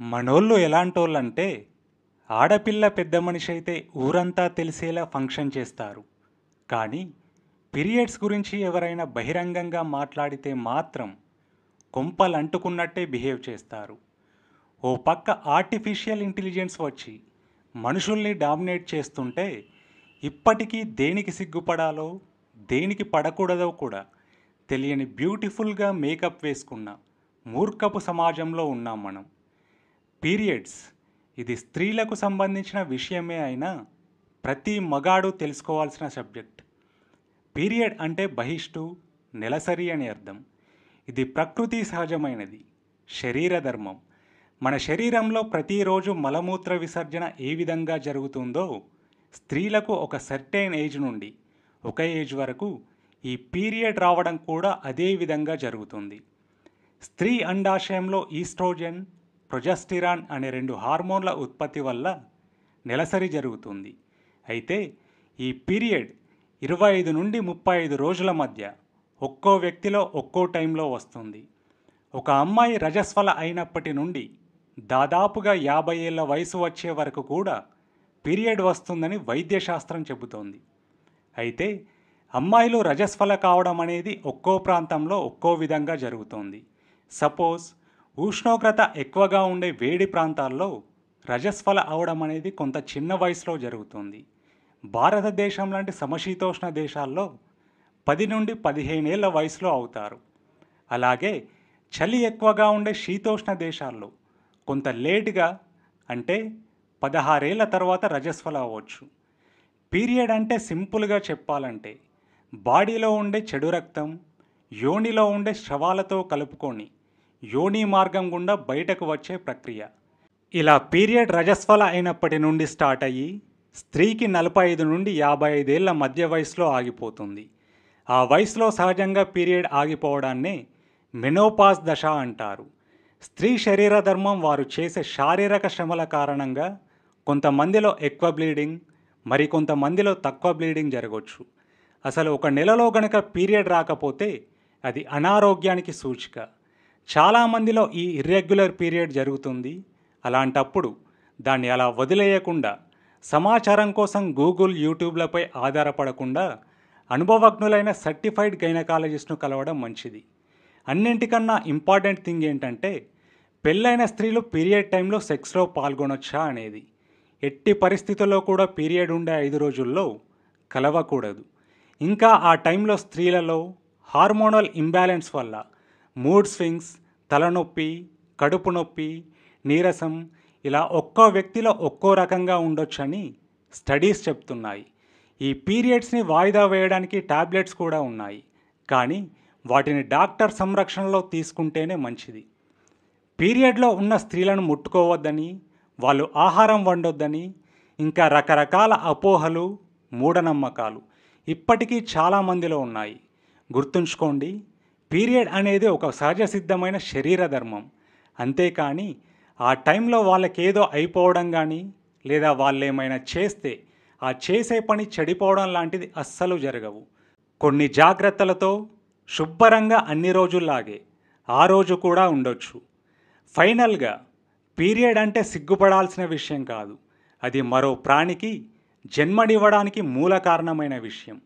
మనోళ్ళు ఎలాంటోళ్ళంటే ఆడపిల్ల పెద్ద మనిషి అయితే ఊరంతా తెలిసేలా ఫంక్షన్ చేస్తారు. కానీ పీరియడ్స్ గురించి ఎవరైనా బహిరంగంగా మాట్లాడితే మాత్రం కొంపలంటుకున్నట్టే బిహేవ్ చేస్తారు. ఓ పక్క ఆర్టిఫిషియల్ ఇంటెలిజెన్స్ వచ్చి మనుషుల్ని డామినేట్ చేస్తుంటే ఇప్పటికీ దేనికి సిగ్గుపడాలో దేనికి పడకూడదో కూడా తెలియని బ్యూటిఫుల్గా మేకప్ వేసుకున్న మూర్ఖపు సమాజంలో ఉన్నాం మనం. పీరియడ్స్ ఇది స్త్రీలకు సంబంధించిన విషయమే అయినా ప్రతి మగాడు తెలుసుకోవాల్సిన సబ్జెక్ట్. పీరియడ్ అంటే బహిష్టు, నెలసరి అని అర్థం. ఇది ప్రకృతి సహజమైనది, శరీర ధర్మం. మన శరీరంలో ప్రతిరోజు మలమూత్ర విసర్జన ఏ విధంగా జరుగుతుందో స్త్రీలకు ఒక సర్టెన్ ఏజ్ నుండి ఒక ఏజ్ వరకు ఈ పీరియడ్ రావడం కూడా అదే విధంగా జరుగుతుంది. స్త్రీ అండాశయంలో ఈస్ట్రోజన్, ప్రొజెస్టిరాన్ అనే రెండు హార్మోన్ల ఉత్పత్తి వల్ల నెలసరి జరుగుతుంది. అయితే ఈ పీరియడ్ 25 నుండి 35 రోజుల మధ్య ఒక్కో వ్యక్తిలో ఒక్కో టైంలో వస్తుంది. ఒక అమ్మాయి రజస్వల అయినప్పటి నుండి దాదాపుగా 50 ఏళ్ల వయసు వచ్చే వరకు కూడా పీరియడ్ వస్తుందని వైద్యశాస్త్రం చెబుతోంది. అయితే అమ్మాయిలు రజస్వల కావడం అనేది ఒక్కో ప్రాంతంలో ఒక్కో విధంగా జరుగుతోంది. సపోజ్ ఉష్ణోగ్రత ఎక్కువగా ఉండే వేడి ప్రాంతాల్లో రజస్వల అవడం అనేది కొంత చిన్న వయసులో జరుగుతుంది. భారతదేశం లాంటి సమశీతోష్ణ దేశాల్లో 10 నుండి 15 ఏళ్ల వయసులో అవుతారు. అలాగే చలి ఎక్కువగా ఉండే శీతోష్ణ దేశాల్లో కొంత లేటుగా, అంటే 16 ఏళ్ల తర్వాత రజస్వల అవ్వచ్చు. పీరియడ్ అంటే సింపుల్గా చెప్పాలంటే బాడీలో ఉండే చెడు రక్తం యోనిలో ఉండే స్రవాలతో కలుపుకొని యోని మార్గం గుండా బయటకు వచ్చే ప్రక్రియ. ఇలా పీరియడ్ రజస్వల అయినప్పటి నుండి స్టార్ట్ అయ్యి స్త్రీకి 45 నుండి 55 ఏళ్ల మధ్య వయసులో ఆగిపోతుంది. ఆ వయసులో సహజంగా పీరియడ్ ఆగిపోవడాన్నే మెనోపాజ్ దశ అంటారు. స్త్రీ శరీర ధర్మం వారు చేసే శారీరక శ్రమల కారణంగా కొంతమందిలో ఎక్కువ బ్లీడింగ్, మరికొంతమందిలో తక్కువ బ్లీడింగ్ జరగవచ్చు. అసలు ఒక నెలలో గనక పీరియడ్ రాకపోతే అది అనారోగ్యానికి సూచిక. చాలామందిలో ఈ ఇర్రెగ్యులర్ పీరియడ్ జరుగుతుంది. అలాంటప్పుడు దాన్ని అలా వదిలేయకుండా సమాచారం కోసం గూగుల్, యూట్యూబ్లపై ఆధారపడకుండా అనుభవజ్ఞులైన సర్టిఫైడ్ గైనకాలజిస్ట్ను కలవడం మంచిది. అన్నింటికన్నా ఇంపార్టెంట్ థింగ్ ఏంటంటే పెళ్ళైన స్త్రీలు పీరియడ్ టైంలో సెక్స్లో పాల్గొనొచ్చా అనేది. ఎట్టి పరిస్థితుల్లో కూడా పీరియడ్ ఉండే 5 రోజుల్లో కలవకూడదు. ఇంకా ఆ టైంలో స్త్రీలలో హార్మోనల్ ఇంబ్యాలెన్స్ వల్ల మూడ్ స్వింగ్స్, తలనొప్పి, కడుపు నొప్పి, నీరసం ఇలా ఒక్కో వ్యక్తిలో ఒక్కో రకంగా ఉండొచ్చని స్టడీస్ చెప్తున్నాయి. ఈ పీరియడ్స్ని వాయిదా వేయడానికి టాబ్లెట్స్ కూడా ఉన్నాయి, కానీ వాటిని డాక్టర్ సంరక్షణలో తీసుకుంటేనే మంచిది. పీరియడ్లో ఉన్న స్త్రీలను ముట్టుకోవద్దని, వాళ్ళు ఆహారం వండొద్దని, ఇంకా రకరకాల అపోహలు, మూఢనమ్మకాలు ఇప్పటికీ చాలామందిలో ఉన్నాయి. గుర్తుంచుకోండి, పీరియడ్ అనేది ఒక సహజ సిద్ధమైన శరీర ధర్మం. అంతేకాని ఆ టైంలో వాళ్ళకేదో అయిపోవడం కానీ లేదా వాళ్ళు ఏమైనా చేస్తే ఆ చేసే పని చెడిపోవడం లాంటిది అస్సలు జరగవు. కొన్ని జాగ్రత్తలతో శుభ్రంగా అన్ని రోజుల్లాగే ఆ రోజు కూడా ఉండొచ్చు. ఫైనల్గా పీరియడ్ అంటే సిగ్గుపడాల్సిన విషయం కాదు, అది మరో ప్రాణికి జన్మనివ్వడానికి మూల కారణమైన విషయం.